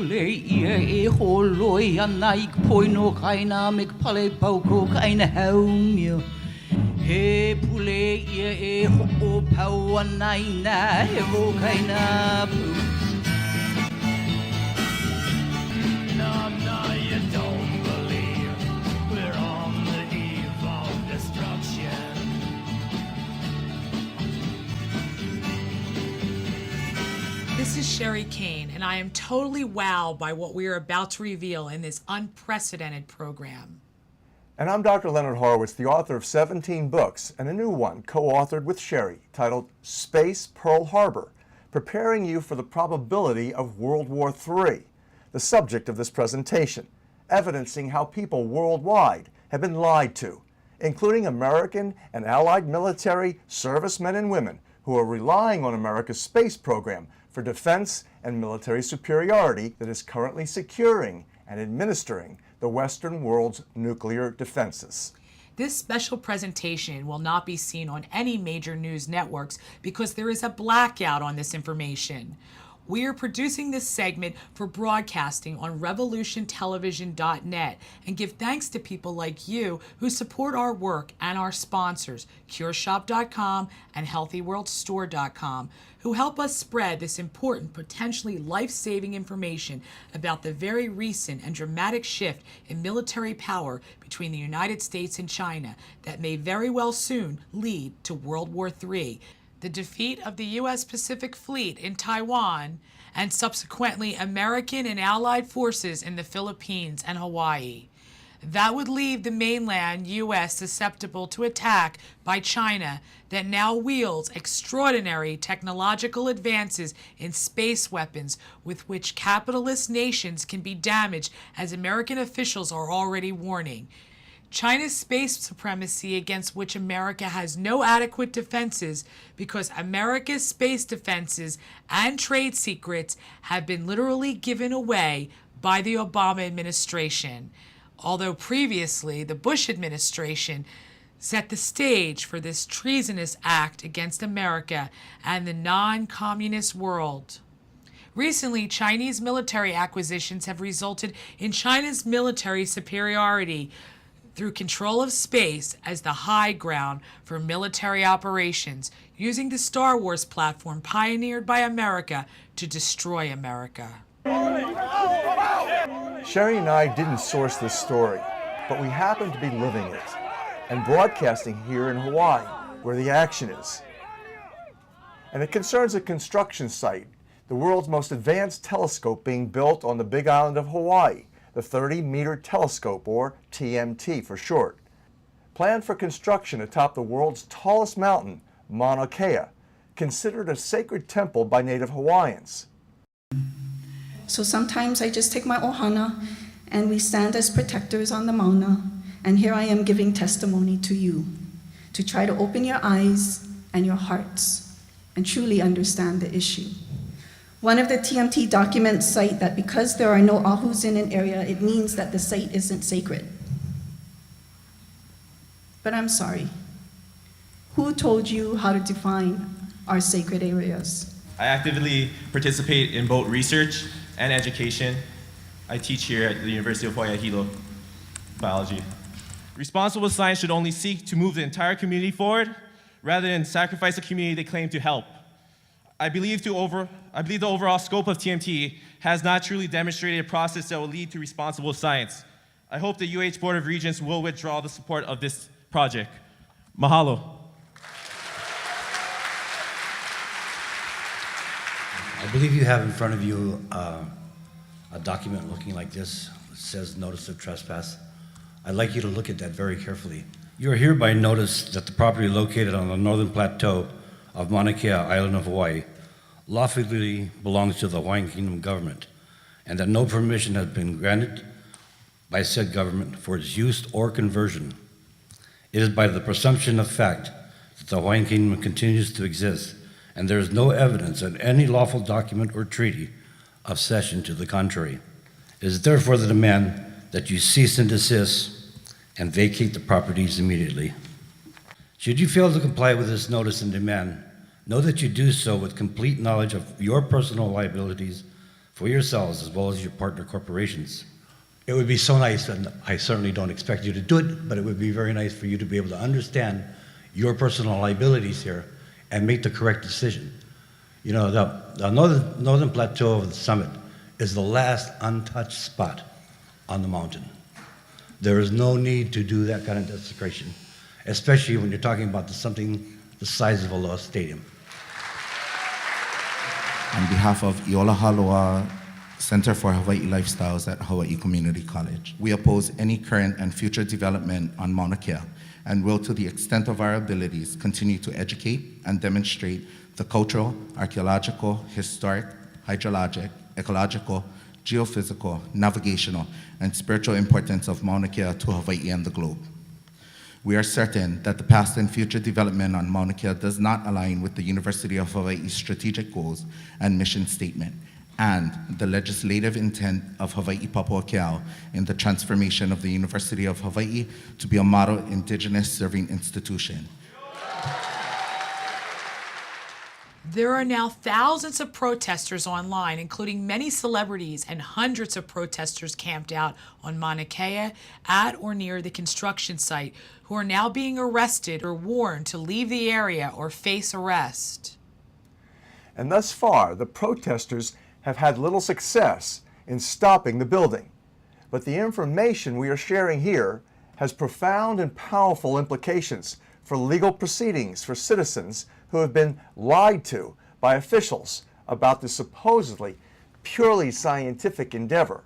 pule ia e holoi ana ik poino kaina mek pale pauko kaina haumio. He pule ia e ho pau ana ina he ro kaina pu. No, you don't believe we're on the eve of destruction. This is Sherri Kane, and I am totally wowed by what we are about to reveal in this unprecedented program. And I'm Dr. Leonard Horowitz, the author of 17 books and a new one co-authored with Sherri titled Space Pearl Harbor, Preparing You for the Probability of World War III, the subject of this presentation, evidencing how people worldwide have been lied to, including American and Allied military servicemen and women who are relying on America's space program for defense and military superiority that is currently securing and administering the Western world's nuclear defenses. This special presentation will not be seen on any major news networks because there is a blackout on this information. We are producing this segment for broadcasting on revolutiontelevision.net and give thanks to people like you who support our work and our sponsors, cureshop.com and healthyworldstore.com, who help us spread this important, potentially life-saving information about the very recent and dramatic shift in military power between the United States and China that may very well soon lead to World War III, the defeat of the U.S. Pacific Fleet in Taiwan, and subsequently American and Allied forces in the Philippines and Hawaii. That would leave the mainland U.S. susceptible to attack by China that now wields extraordinary technological advances in space weapons with which capitalist nations can be damaged, as American officials are already warning. China's space supremacy, against which America has no adequate defenses because America's space defenses and trade secrets have been literally given away by the Obama administration. Although previously the Bush administration set the stage for this treasonous act against America and the non-communist world. Recently, Chinese military acquisitions have resulted in China's military superiority through control of space as the high ground for military operations, using the Star Wars platform pioneered by America to destroy America. Sherri and I didn't source this story, but we happen to be living it and broadcasting here in Hawaii, where the action is. And it concerns a construction site, the world's most advanced telescope being built on the Big Island of Hawaii, the 30-meter telescope, or TMT for short, planned for construction atop the world's tallest mountain, Mauna Kea, considered a sacred temple by Native Hawaiians. So sometimes I just take my ohana and we stand as protectors on the Mauna, and here I am giving testimony to you to try to open your eyes and your hearts and truly understand the issue. One of the TMT documents cite that because there are no ahus in an area, it means that the site isn't sacred. But I'm sorry. Who told you how to define our sacred areas? I actively participate in both research and education. I teach here at the University of Hawaii Hilo biology. Responsible science should only seek to move the entire community forward rather than sacrifice the community they claim to help. I believe the overall scope of TMT has not truly demonstrated a process that will lead to responsible science. I hope the UH Board of Regents will withdraw the support of this project. Mahalo. I believe you have in front of you a document looking like this. It says Notice of Trespass. I'd like you to look at that very carefully. You are hereby noticed that the property located on the northern plateau of Mauna Kea, island of Hawaii, lawfully belongs to the Hawaiian Kingdom government, and that no permission has been granted by said government for its use or conversion. It is by the presumption of fact that the Hawaiian Kingdom continues to exist, and there is no evidence in any lawful document or treaty of cession to the contrary. It is therefore the demand that you cease and desist and vacate the properties immediately. Should you fail to comply with this notice and demand, know that you do so with complete knowledge of your personal liabilities for yourselves as well as your partner corporations. It would be so nice, and I certainly don't expect you to do it, but it would be very nice for you to be able to understand your personal liabilities here and make the correct decision. You know, the northern plateau of the summit is the last untouched spot on the mountain. There is no need to do that kind of desecration, especially when you're talking about something the size of a Loa Stadium. On behalf of Iola Haloa Center for Hawaii Lifestyles at Hawaii Community College, we oppose any current and future development on Mauna Kea and will, to the extent of our abilities, continue to educate and demonstrate the cultural, archaeological, historic, hydrologic, ecological, geophysical, navigational, and spiritual importance of Mauna Kea to Hawaii and the globe. We are certain that the past and future development on Mauna Kea does not align with the University of Hawaii's strategic goals and mission statement, and the legislative intent of Hawaii Papua Kea in the transformation of the University of Hawaii to be a model indigenous serving institution. There are now thousands of protesters online, including many celebrities, and hundreds of protesters camped out on Mauna Kea at or near the construction site who are now being arrested or warned to leave the area or face arrest. And thus far, the protesters have had little success in stopping the building. But the information we are sharing here has profound and powerful implications for legal proceedings for citizens who have been lied to by officials about this supposedly purely scientific endeavor.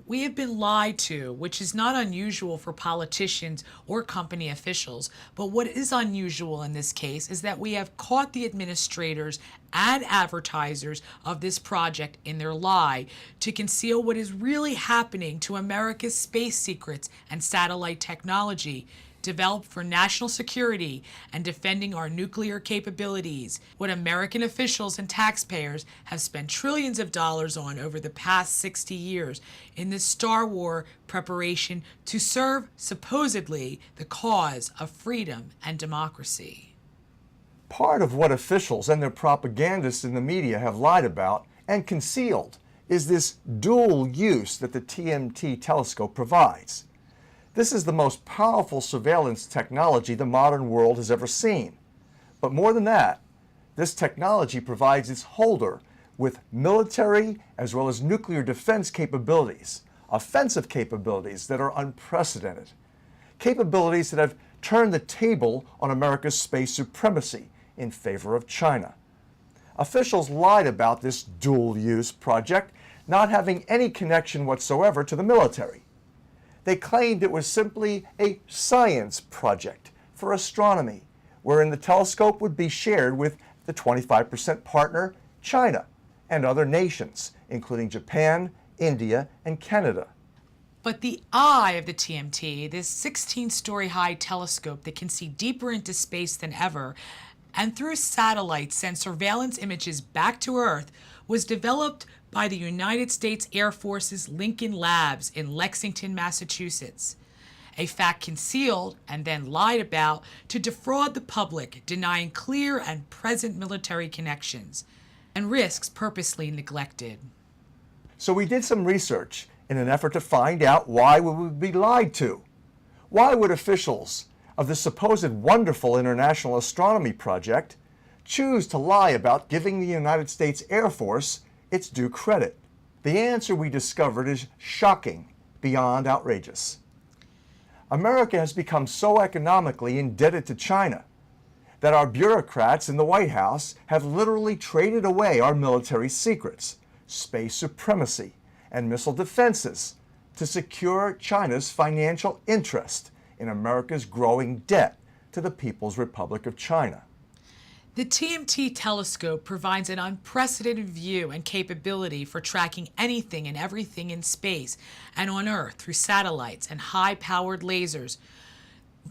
We have been lied to, which is not unusual for politicians or company officials, but what is unusual in this case is that we have caught the administrators and advertisers of this project in their lie to conceal what is really happening to America's space secrets and satellite technology, developed for national security and defending our nuclear capabilities, what American officials and taxpayers have spent trillions of dollars on over the past 60 years in the Star War preparation to serve, supposedly, the cause of freedom and democracy. Part of what officials and their propagandists in the media have lied about and concealed is this dual use that the TMT telescope provides. This is the most powerful surveillance technology the modern world has ever seen. But more than that, this technology provides its holder with military as well as nuclear defense capabilities, offensive capabilities that are unprecedented, capabilities that have turned the table on America's space supremacy in favor of China. Officials lied about this dual-use project not having any connection whatsoever to the military. They claimed it was simply a science project for astronomy, wherein the telescope would be shared with the 25% partner, China, and other nations, including Japan, India, and Canada. But the eye of the TMT, this 16-story high telescope that can see deeper into space than ever, and through satellites send surveillance images back to Earth, was developed by the United States Air Force's Lincoln Labs in Lexington, Massachusetts. A fact concealed and then lied about to defraud the public, denying clear and present military connections, and risks purposely neglected. So we did some research in an effort to find out why we would be lied to. Why would officials of the supposed wonderful International Astronomy Project choose to lie about giving the United States Air Force its due credit? The answer we discovered is shocking beyond outrageous. America has become so economically indebted to China that our bureaucrats in the White House have literally traded away our military secrets, space supremacy, and missile defenses to secure China's financial interest in America's growing debt to the People's Republic of China. The TMT telescope provides an unprecedented view and capability for tracking anything and everything in space and on Earth through satellites and high-powered lasers.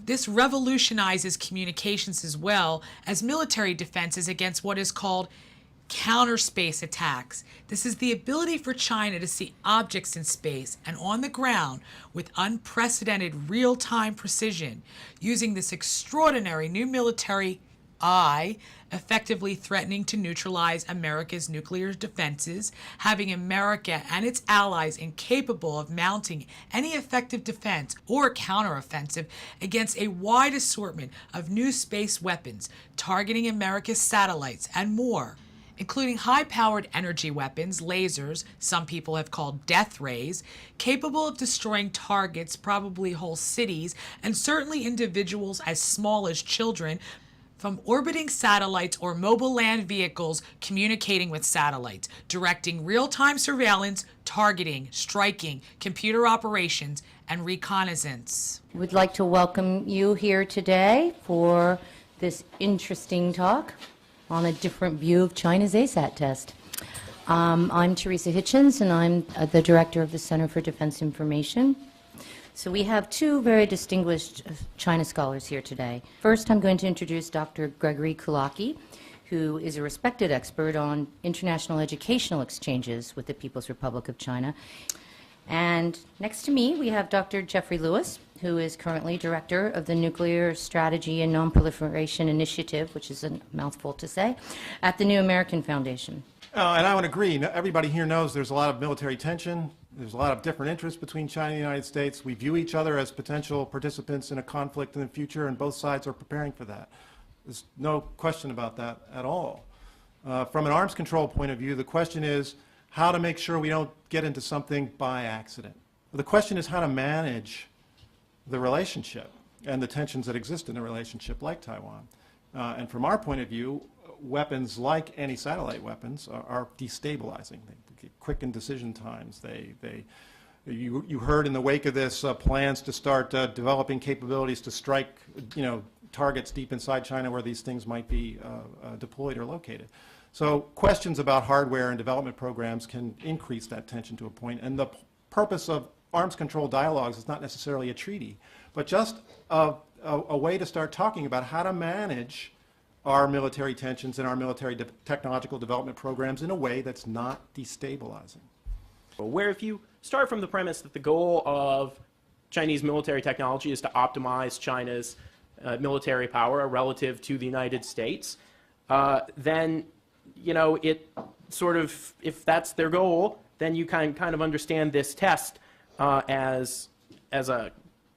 This revolutionizes communications as well as military defenses against what is called counter-space attacks. This is the ability for China to see objects in space and on the ground with unprecedented real-time precision using this extraordinary new military I, effectively threatening to neutralize America's nuclear defenses, having America and its allies incapable of mounting any effective defense or counteroffensive against a wide assortment of new space weapons targeting America's satellites and more, including high-powered energy weapons, lasers, some people have called death rays, capable of destroying targets, probably whole cities, and certainly individuals as small as children, from orbiting satellites or mobile land vehicles communicating with satellites, directing real-time surveillance, targeting, striking, computer operations, and reconnaissance. We'd like to welcome you here today for this interesting talk on a different view of China's ASAT test. I'm Teresa Hitchens, and I'm the director of the Center for Defense Information. So we have two very distinguished China scholars here today. First, I'm going to introduce Dr. Gregory Kulaki, who is a respected expert on international educational exchanges with the People's Republic of China. And next to me, we have Dr. Jeffrey Lewis, who is currently director of the Nuclear Strategy and Nonproliferation Initiative, which is a mouthful to say, at the New American Foundation. And I would agree. Everybody here knows there's a lot of military tension. There's a lot of different interests between China and the United States. We view each other as potential participants in a conflict in the future, and both sides are preparing for that. There's no question about that at all. From an arms control point of view, the question is how to make sure we don't get into something by accident. The question is how to manage the relationship and the tensions that exist in the relationship, like Taiwan. And from our point of view, weapons like anti-satellite weapons are destabilizing. They quicken decision times. You heard in the wake of this plans to start developing capabilities to strike, targets deep inside China where these things might be deployed or located. So questions about hardware and development programs can increase that tension to a point. And the purpose of arms control dialogues is not necessarily a treaty, but just a way to start talking about how to manage our military tensions and our military technological development programs in a way that's not destabilizing. Where if you start from the premise that the goal of Chinese military technology is to optimize China's military power relative to the United States, then it sort of, if that's their goal, then you kind of understand this test as a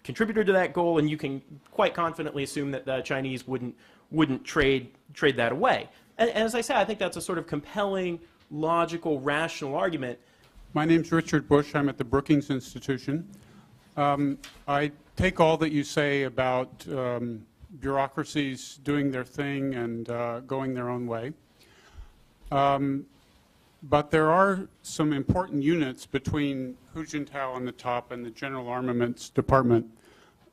contributor to that goal, and you can quite confidently assume that the Chinese wouldn't trade that away. And as I said, I think that's a sort of compelling, logical, rational argument. My name's Richard Bush. I'm at the Brookings Institution. I take all that you say about bureaucracies doing their thing and going their own way. But there are some important units between Hu Jintao on the top and the General Armaments Department.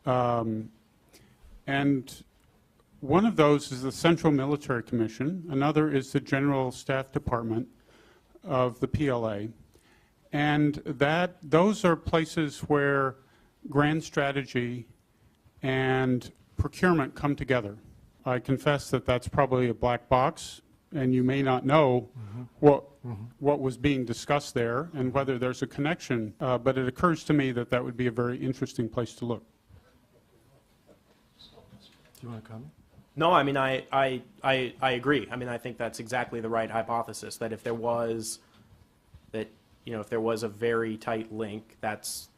And one of those is the Central Military Commission. Another is the General Staff Department of the PLA. And those are places where grand strategy and procurement come together. I confess that that's probably a black box, and you may not know what was being discussed there and whether there's a connection, but it occurs to me that that would be a very interesting place to look. Do you want to comment? No, I mean, I agree. I mean, I think that's exactly the right hypothesis, that if there was a very tight link, that's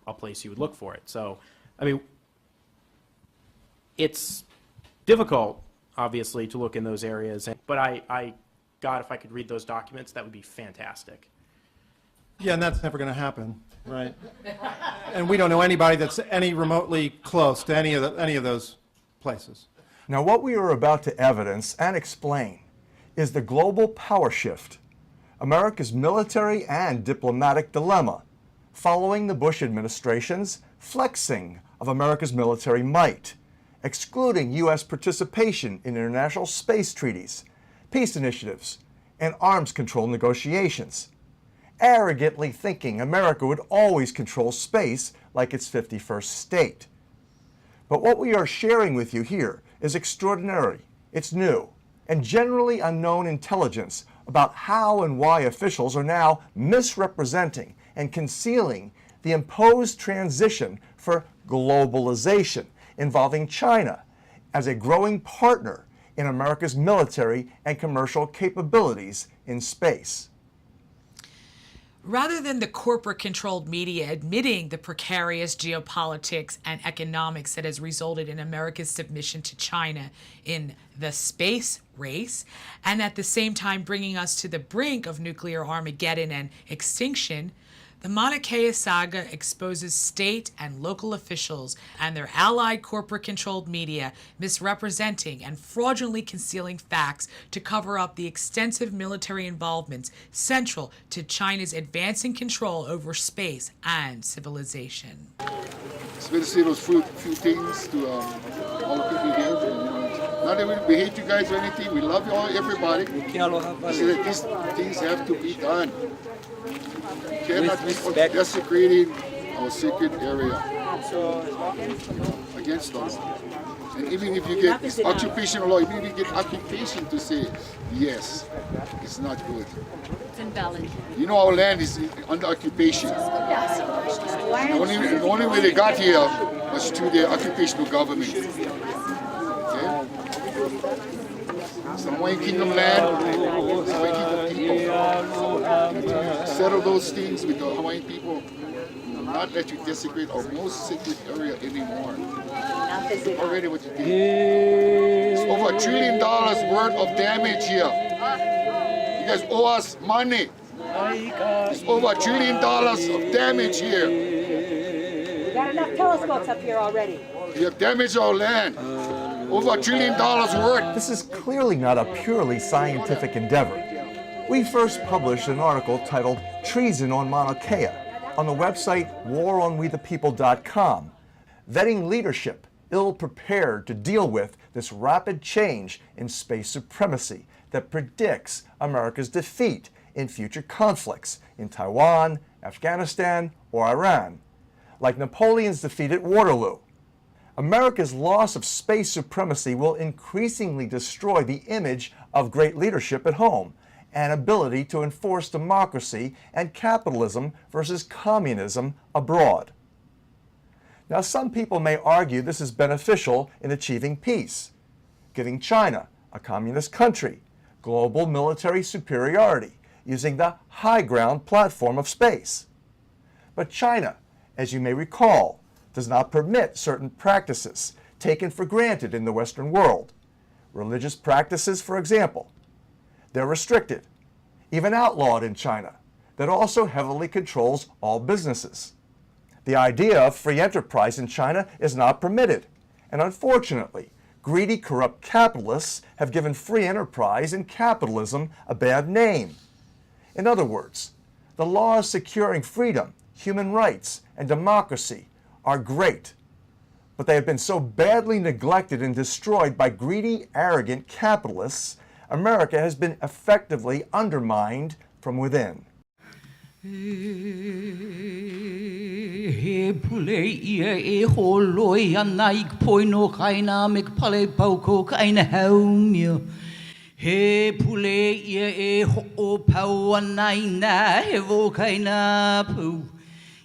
a place you would look for it. So, I mean, it's difficult, obviously, to look in those areas, but God, if I could read those documents, that would be fantastic. Yeah, and that's never going to happen, right? And we don't know anybody that's any remotely close to any of those places. Now, what we are about to evidence and explain is the global power shift, America's military and diplomatic dilemma, following the Bush administration's flexing of America's military might, excluding U.S. participation in international space treaties, peace initiatives, and arms control negotiations, arrogantly thinking America would always control space like its 51st state. But what we are sharing with you here is extraordinary, it's new, and generally unknown intelligence about how and why officials are now misrepresenting and concealing the imposed transition for globalization involving China as a growing partner in America's military and commercial capabilities in space. Rather than the corporate-controlled media admitting the precarious geopolitics and economics that has resulted in America's submission to China in the space race, and at the same time bringing us to the brink of nuclear Armageddon and extinction, the Mauna Kea saga exposes state and local officials and their allied corporate-controlled media misrepresenting and fraudulently concealing facts to cover up the extensive military involvements central to China's advancing control over space and civilization. It's good to see those few things to all the people here. Not that we hate you guys or anything. We love you all, everybody. See that these things have to be done. You cannot be desecrating our sacred area against us. And even if you get occupational law, even if you get occupation to say, yes, it's not good. It's invalid. You know our land is under occupation. The only way they got here was through their occupational government. Okay? Some Hawaiian Kingdom land, Hawaiian Kingdom people. Settle those things with the Hawaiian people. We will not let you desecrate our most sacred area anymore. Already what you did. It's over $1 trillion worth of damage here. You guys owe us money. It's over $1 trillion of damage here. We got enough telescopes up here already. You have damaged our land. Over $1 trillion worth. This is clearly not a purely scientific endeavor. We first published an article titled Treason on Mauna Kea on the website waronwethepeople.com, vetting leadership ill-prepared to deal with this rapid change in space supremacy that predicts America's defeat in future conflicts in Taiwan, Afghanistan, or Iran, like Napoleon's defeat at Waterloo. America's loss of space supremacy will increasingly destroy the image of great leadership at home and ability to enforce democracy and capitalism versus communism abroad. Now, some people may argue this is beneficial in achieving peace, giving China, a communist country, global military superiority using the high ground platform of space. But China, as you may recall, does not permit certain practices taken for granted in the Western world. Religious practices, for example. They're restricted, even outlawed in China, that also heavily controls all businesses. The idea of free enterprise in China is not permitted, and unfortunately, greedy, corrupt capitalists have given free enterprise and capitalism a bad name. In other words, the laws securing freedom, human rights, and democracy are great, but they have been so badly neglected and destroyed by greedy, arrogant capitalists, America has been effectively undermined from within. He pule ia e holoi ana ik poino kaina mek pale pauko kaina haumio. He pule ia e ho pau ana ina he vo kaina pu.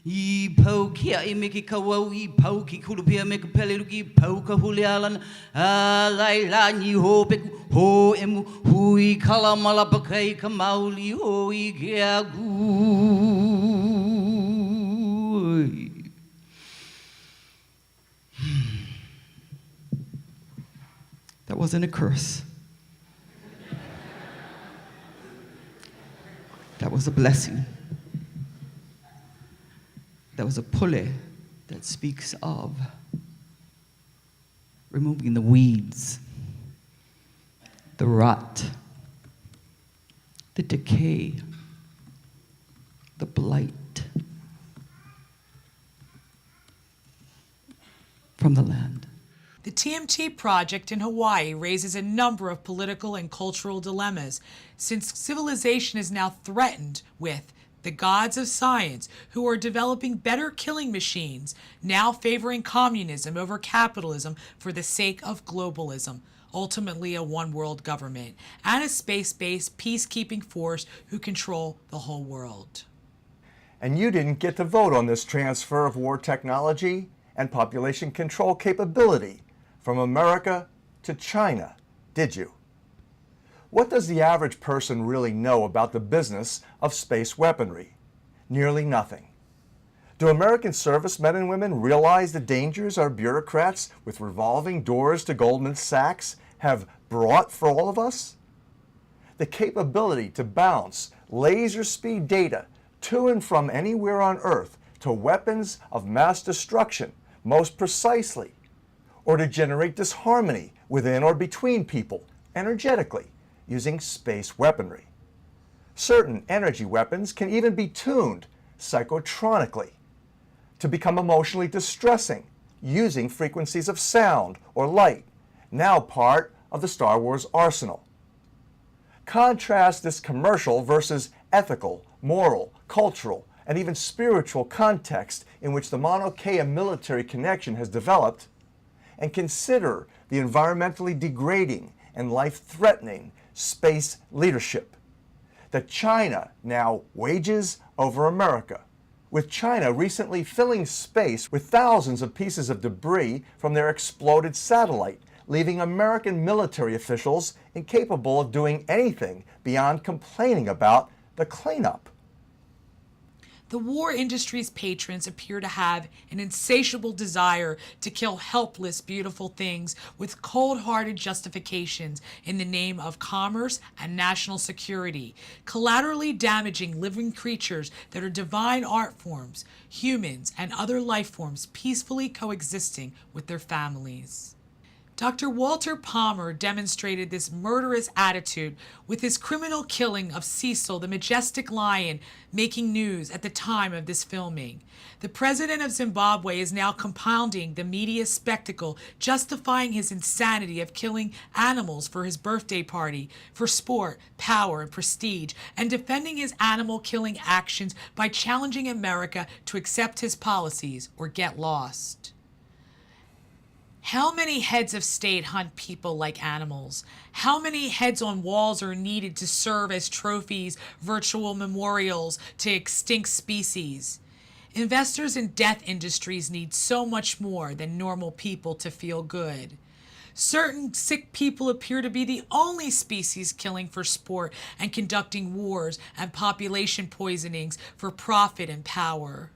I pau kia e meki kawau I pau ki kulupia meka pele luki pau ka hulealan a lai la ni ho peku ho emu hui kala malapakai ka mauli ho I kia gui. That wasn't a curse. That was a blessing. That was a pulley that speaks of removing the weeds, the rot, the decay, the blight from the land. The TMT project in Hawaii raises a number of political and cultural dilemmas, since civilization is now threatened with the gods of science, who are developing better killing machines, now favoring communism over capitalism for the sake of globalism, ultimately a one-world government, and a space-based peacekeeping force who control the whole world. And you didn't get to vote on this transfer of war technology and population control capability from America to China did you? What does the average person really know about the business of space weaponry? Nearly nothing. Do American servicemen and women realize the dangers our bureaucrats with revolving doors to Goldman Sachs have brought for all of us? The capability to bounce laser speed data to and from anywhere on Earth to weapons of mass destruction most precisely, or to generate disharmony within or between people energetically using space weaponry. Certain energy weapons can even be tuned psychotronically to become emotionally distressing using frequencies of sound or light, now part of the Star Wars arsenal. Contrast this commercial versus ethical, moral, cultural, and even spiritual context in which the Mauna Kea military connection has developed, and consider the environmentally degrading and life-threatening space leadership that China now wages over America, with China recently filling space with thousands of pieces of debris from their exploded satellite, leaving American military officials incapable of doing anything beyond complaining about the cleanup. The war industry's patrons appear to have an insatiable desire to kill helpless, beautiful things with cold-hearted justifications in the name of commerce and national security, collaterally damaging living creatures that are divine art forms, humans and other life forms peacefully coexisting with their families. Dr. Walter Palmer demonstrated this murderous attitude with his criminal killing of Cecil, the majestic lion, making news at the time of this filming. The president of Zimbabwe is now compounding the media spectacle, justifying his insanity of killing animals for his birthday party, for sport, power, and prestige, and defending his animal-killing actions by challenging America to accept his policies or get lost. How many heads of state hunt people like animals? How many heads on walls are needed to serve as trophies, virtual memorials to extinct species? Investors in death industries need so much more than normal people to feel good. Certain sick people appear to be the only species killing for sport and conducting wars and population poisonings for profit and power.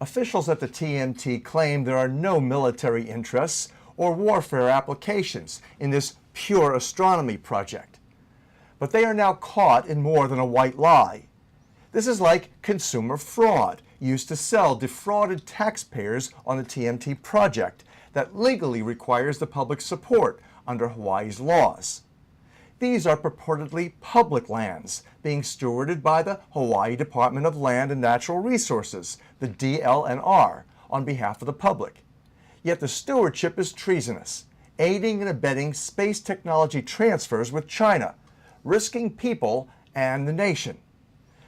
Officials at the TMT claim there are no military interests or warfare applications in this pure astronomy project. But they are now caught in more than a white lie. This is like consumer fraud used to sell defrauded taxpayers on the TMT project that legally requires the public support under Hawaii's laws. These are purportedly public lands being stewarded by the Hawaii Department of Land and Natural Resources, the DLNR, on behalf of the public. Yet the stewardship is treasonous, aiding and abetting space technology transfers with China, risking people and the nation.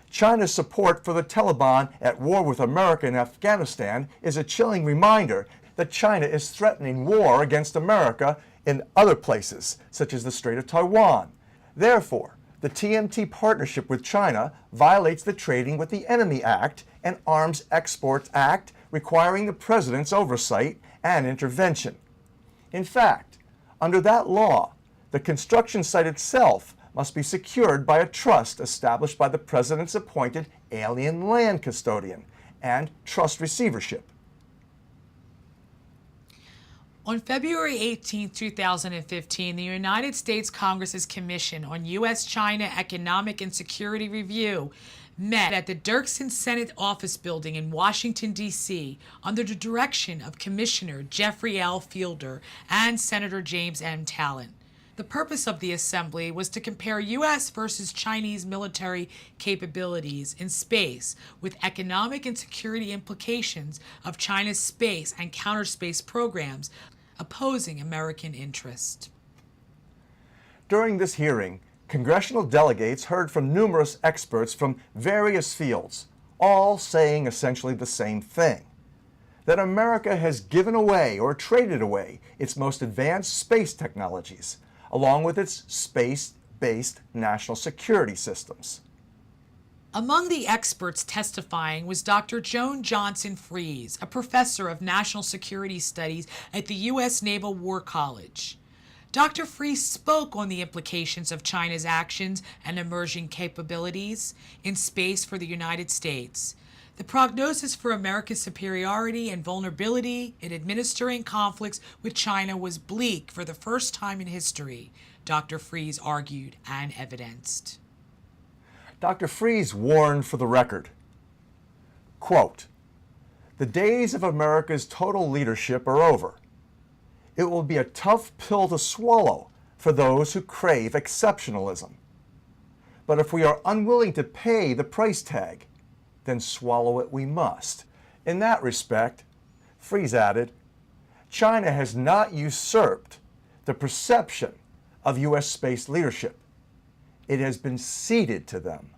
China's support for the Taliban at war with America in Afghanistan is a chilling reminder that China is threatening war against America in other places, such as the Strait of Taiwan. Therefore, the TMT partnership with China violates the Trading with the Enemy Act and Arms Exports Act, requiring the president's oversight and intervention. In fact, under that law, the construction site itself must be secured by a trust established by the president's appointed alien land custodian and trust receivership. On February 18, 2015, the United States Congress's Commission on U.S.-China Economic and Security Review met at the Dirksen Senate Office Building in Washington, D.C., under the direction of Commissioner Jeffrey L. Fielder and Senator James M. Talent. The purpose of the assembly was to compare U.S. versus Chinese military capabilities in space with economic and security implications of China's space and counterspace programs opposing American interest. During this hearing, congressional delegates heard from numerous experts from various fields, all saying essentially the same thing: that America has given away or traded away its most advanced space technologies, along with its space-based national security systems. Among the experts testifying was Dr. Joan Johnson Fries, a professor of national security studies at the U.S. Naval War College. Dr. Fries spoke on the implications of China's actions and emerging capabilities in space for the United States. The prognosis for America's superiority and vulnerability in administering conflicts with China was bleak for the first time in history, Dr. Fries argued and evidenced. Dr. Fries warned for the record, quote, "The days of America's total leadership are over. It will be a tough pill to swallow for those who crave exceptionalism. But if we are unwilling to pay the price tag, then swallow it we must." In that respect, Fries added, China has not usurped the perception of U.S. space leadership. It has been ceded to them.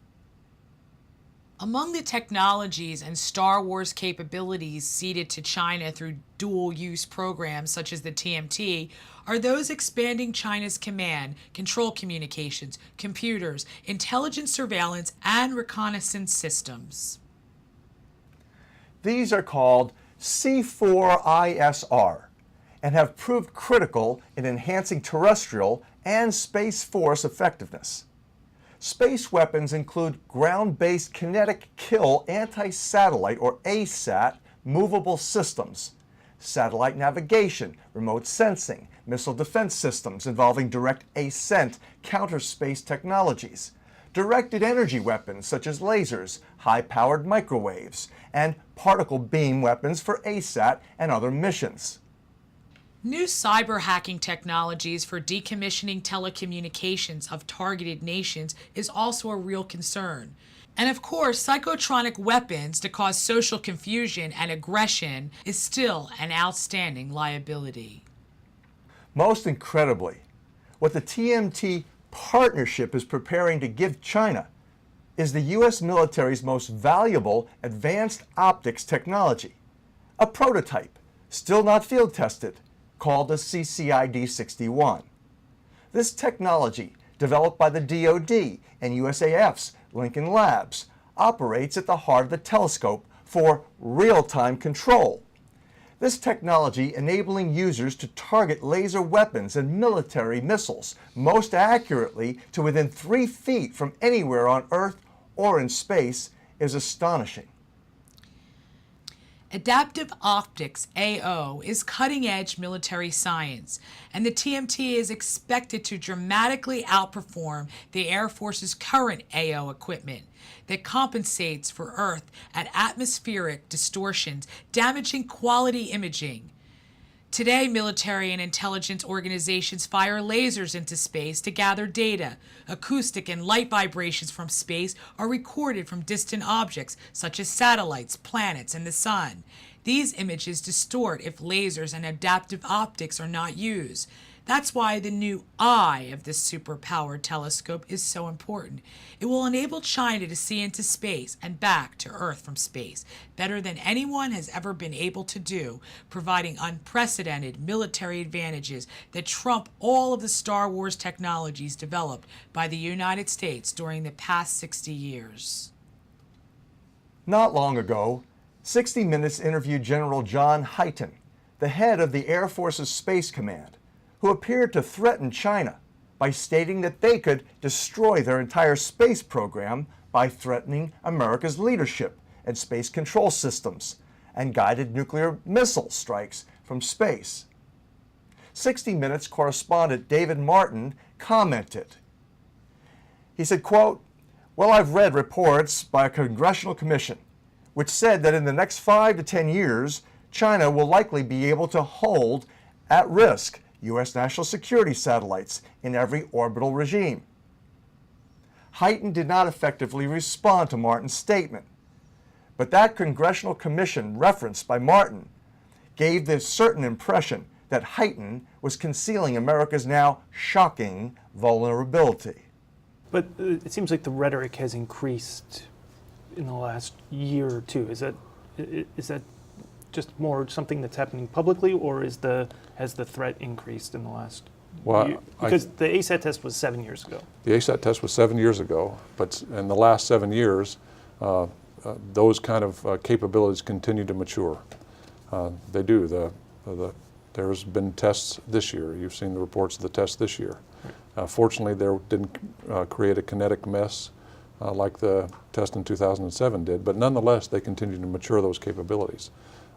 Among the technologies and Star Wars capabilities ceded to China through dual-use programs such as the TMT are those expanding China's command, control communications, computers, intelligence surveillance, and reconnaissance systems. These are called C4ISR and have proved critical in enhancing terrestrial and space force effectiveness. Space weapons include ground-based kinetic kill anti-satellite or ASAT movable systems, satellite navigation, remote sensing, missile defense systems involving direct ascent counter-space technologies, directed energy weapons such as lasers, high-powered microwaves, and particle beam weapons for ASAT and other missions. New cyber hacking technologies for decommissioning telecommunications of targeted nations is also a real concern. And of course, psychotronic weapons to cause social confusion and aggression is still an outstanding liability. Most incredibly, what the TMT partnership is preparing to give China is the U.S. military's most valuable advanced optics technology, a prototype, still not field tested, called the CCID-61. This technology, developed by the DoD and USAF's Lincoln Labs, operates at the heart of the telescope for real-time control. This technology enabling users to target laser weapons and military missiles most accurately to within 3 feet from anywhere on Earth or in space is astonishing. Adaptive optics, AO, is cutting-edge military science, and the TMT is expected to dramatically outperform the Air Force's current AO equipment that compensates for Earth at atmospheric distortions, damaging quality imaging. Today, military and intelligence organizations fire lasers into space to gather data. Acoustic and light vibrations from space are recorded from distant objects, such as satellites, planets, and the sun. These images distort if lasers and adaptive optics are not used. That's why the new eye of this super-powered telescope is so important. It will enable China to see into space and back to Earth from space, better than anyone has ever been able to do, providing unprecedented military advantages that trump all of the Star Wars technologies developed by the United States during the past 60 years. Not long ago, 60 Minutes interviewed General John Hyten, the head of the Air Force's Space Command, who appeared to threaten China by stating that they could destroy their entire space program by threatening America's leadership and space control systems and guided nuclear missile strikes from space. 60 Minutes correspondent David Martin commented. He said, quote, "Well, I've read reports by a congressional commission which said that in the next 5 to 10 years, China will likely be able to hold at risk U.S. national security satellites in every orbital regime." Hyten did not effectively respond to Martin's statement, but that congressional commission referenced by Martin gave this certain impression that Hyten was concealing America's now shocking vulnerability. But it seems like the rhetoric has increased in the last year or two. Is that just more something that's happening publicly, or has the threat increased in the last year? Because the ASAT test was 7 years ago. The ASAT test was 7 years ago, but in the last 7 years, those kind of capabilities continue to mature. They do. The There's been tests this year. You've seen the reports of the tests this year. Fortunately, they didn't create a kinetic mess like the test in 2007 did, but nonetheless, they continue to mature those capabilities.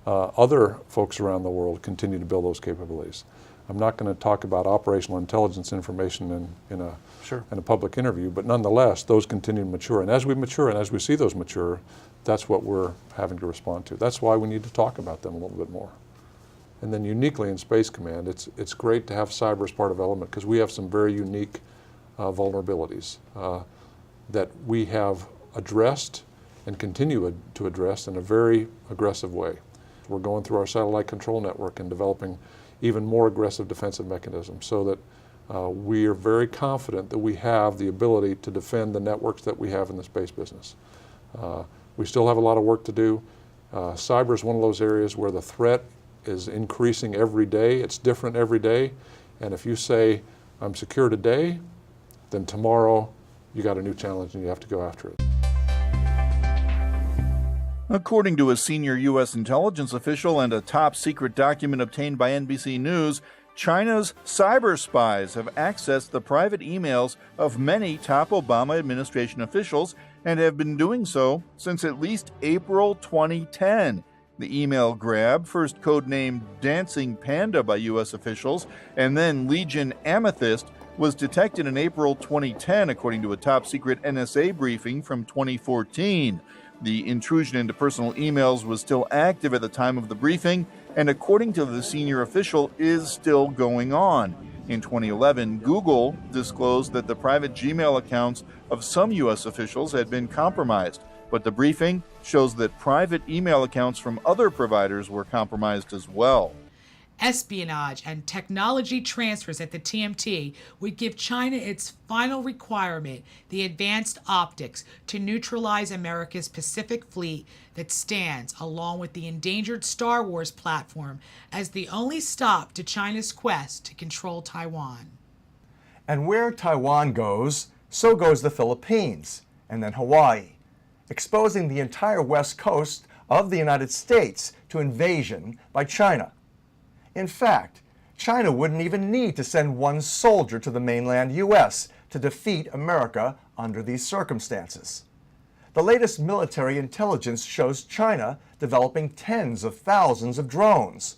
Other folks around the world continue to build those capabilities. I'm not going to talk about operational intelligence information in a public interview, but nonetheless, those continue to mature. And as we mature and as we see those mature, that's what we're having to respond to. That's why we need to talk about them a little bit more. And then uniquely in Space Command, it's great to have cyber as part of Element because we have some very unique vulnerabilities that we have addressed and continue to address in a very aggressive way. We're going through our satellite control network and developing even more aggressive defensive mechanisms so that we are very confident that we have the ability to defend the networks that we have in the space business. We still have a lot of work to do. Cyber is one of those areas where the threat is increasing every day. It's different every day. And if you say, I'm secure today, then tomorrow you got a new challenge and you have to go after it. According to a senior U.S. intelligence official and a top-secret document obtained by NBC News, China's cyber spies have accessed the private emails of many top Obama administration officials and have been doing so since at least April 2010. The email grab, first codenamed Dancing Panda by U.S. officials and then Legion Amethyst, was detected in April 2010, according to a top-secret NSA briefing from 2014. The intrusion into personal emails was still active at the time of the briefing, and according to the senior official, is still going on. In 2011, Google disclosed that the private Gmail accounts of some U.S. officials had been compromised, but the briefing shows that private email accounts from other providers were compromised as well. Espionage and technology transfers at the TMT would give China its final requirement, the advanced optics, to neutralize America's Pacific Fleet that stands, along with the endangered Star Wars platform, as the only stop to China's quest to control Taiwan. And where Taiwan goes, so goes the Philippines, and then Hawaii, exposing the entire west coast of the United States to invasion by China. In fact, China wouldn't even need to send one soldier to the mainland U.S. to defeat America under these circumstances. The latest military intelligence shows China developing tens of thousands of drones,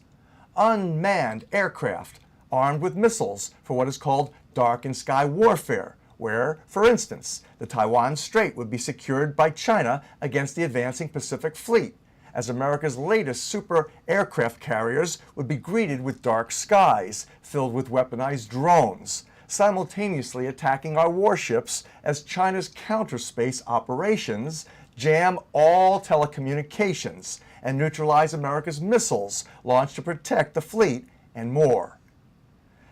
unmanned aircraft armed with missiles for what is called dark-in-sky warfare, where, for instance, the Taiwan Strait would be secured by China against the advancing Pacific Fleet, as America's latest super aircraft carriers would be greeted with dark skies filled with weaponized drones, simultaneously attacking our warships as China's counterspace operations jam all telecommunications and neutralize America's missiles launched to protect the fleet and more.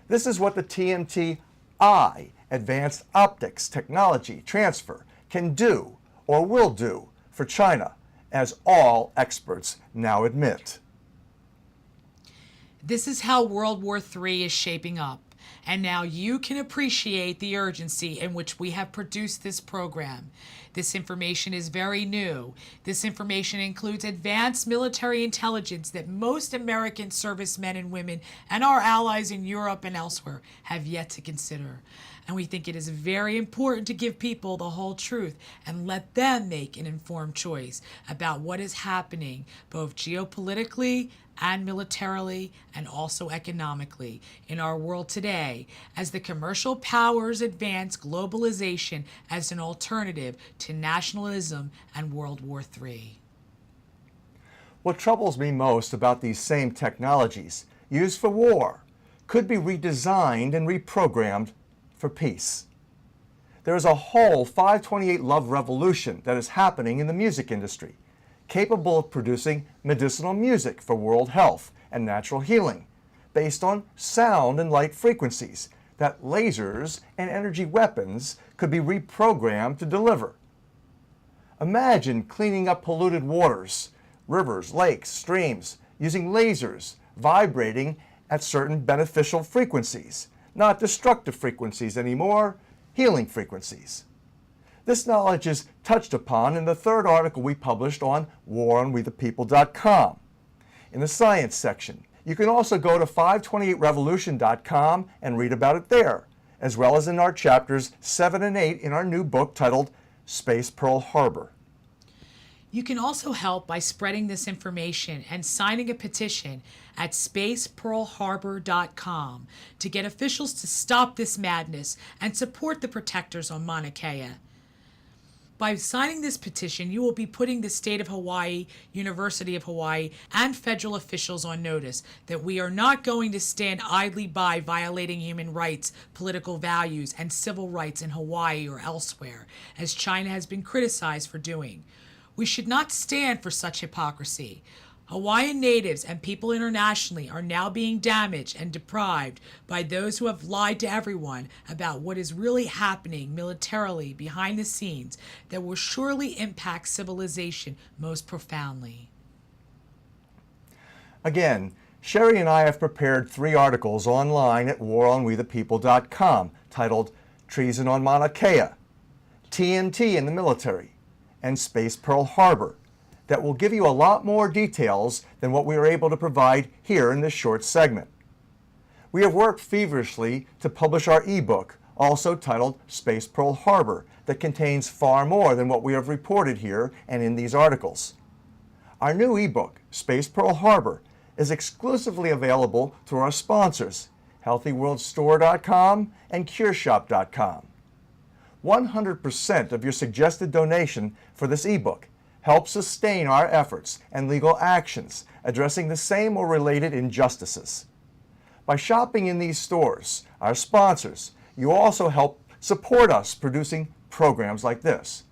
This is what the TMT-I, Advanced Optics Technology Transfer, can do or will do for China, as all experts now admit. This is how World War III is shaping up, and now you can appreciate the urgency in which we have produced this program. This information is very new. This information includes advanced military intelligence that most American servicemen and women and our allies in Europe and elsewhere have yet to consider. And we think it is very important to give people the whole truth and let them make an informed choice about what is happening both geopolitically and militarily and also economically in our world today as the commercial powers advance globalization as an alternative to nationalism and World War III. What troubles me most about these same technologies used for war could be redesigned and reprogrammed for peace. There is a whole 528 love revolution that is happening in the music industry, capable of producing medicinal music for world health and natural healing, based on sound and light frequencies that lasers and energy weapons could be reprogrammed to deliver. Imagine cleaning up polluted waters, rivers, lakes, streams, using lasers vibrating at certain beneficial frequencies, not destructive frequencies anymore, healing frequencies. This knowledge is touched upon in the third article we published on waronwethepeople.com. In the science section, You can also go to 528revolution.com and read about it there, as well as in our chapters 7 and 8 in our new book titled Space Pearl Harbor. You can also help by spreading this information and signing a petition at spacepearlharbor.com to get officials to stop this madness and support the protectors on Mauna Kea. By signing this petition, you will be putting the State of Hawaii, University of Hawaii, and federal officials on notice that we are not going to stand idly by violating human rights, political values, and civil rights in Hawaii or elsewhere, as China has been criticized for doing. We should not stand for such hypocrisy. Hawaiian natives and people internationally are now being damaged and deprived by those who have lied to everyone about what is really happening militarily behind the scenes that will surely impact civilization most profoundly. Again, Sherri and I have prepared 3 articles online at waronwethepeople.com titled Treason on Mauna Kea, TNT in the Military, and Space Pearl Harbor that will give you a lot more details than what we are able to provide here in this short segment. We have worked feverishly to publish our ebook, also titled Space Pearl Harbor, that contains far more than what we have reported here and in these articles. Our new ebook, Space Pearl Harbor, is exclusively available through our sponsors, HealthyWorldStore.com and CureShop.com. 100% of your suggested donation for this ebook helps sustain our efforts and legal actions addressing the same or related injustices. By shopping in these stores, our sponsors, you also help support us producing programs like this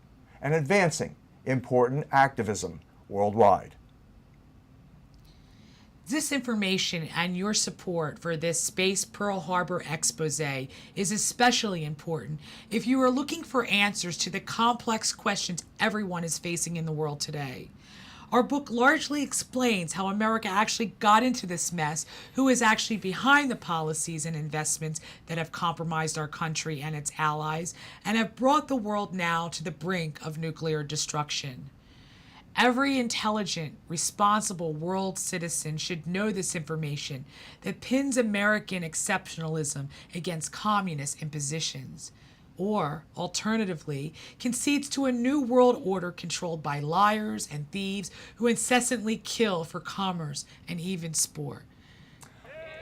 and advancing important activism worldwide. This information and your support for this Space Pearl Harbor expose is especially important if you are looking for answers to the complex questions everyone is facing in the world today. Our book largely explains how America actually got into this mess, who is actually behind the policies and investments that have compromised our country and its allies, and have brought the world now to the brink of nuclear destruction. Every intelligent, responsible world citizen should know this information that pins American exceptionalism against communist impositions, or, alternatively, concedes to a new world order controlled by liars and thieves who incessantly kill for commerce and even sport.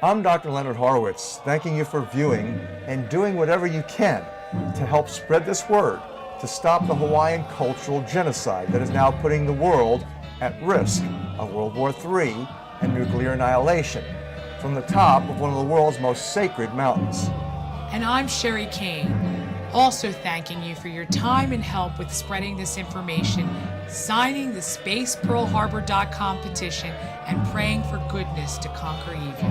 I'm Dr. Leonard Horowitz, thanking you for viewing and doing whatever you can to help spread this word to stop the Hawaiian cultural genocide that is now putting the world at risk of World War III and nuclear annihilation from the top of one of the world's most sacred mountains. And I'm Sherri Kane, also thanking you for your time and help with spreading this information, signing the SpacePearlHarbor.com petition, and praying for goodness to conquer evil.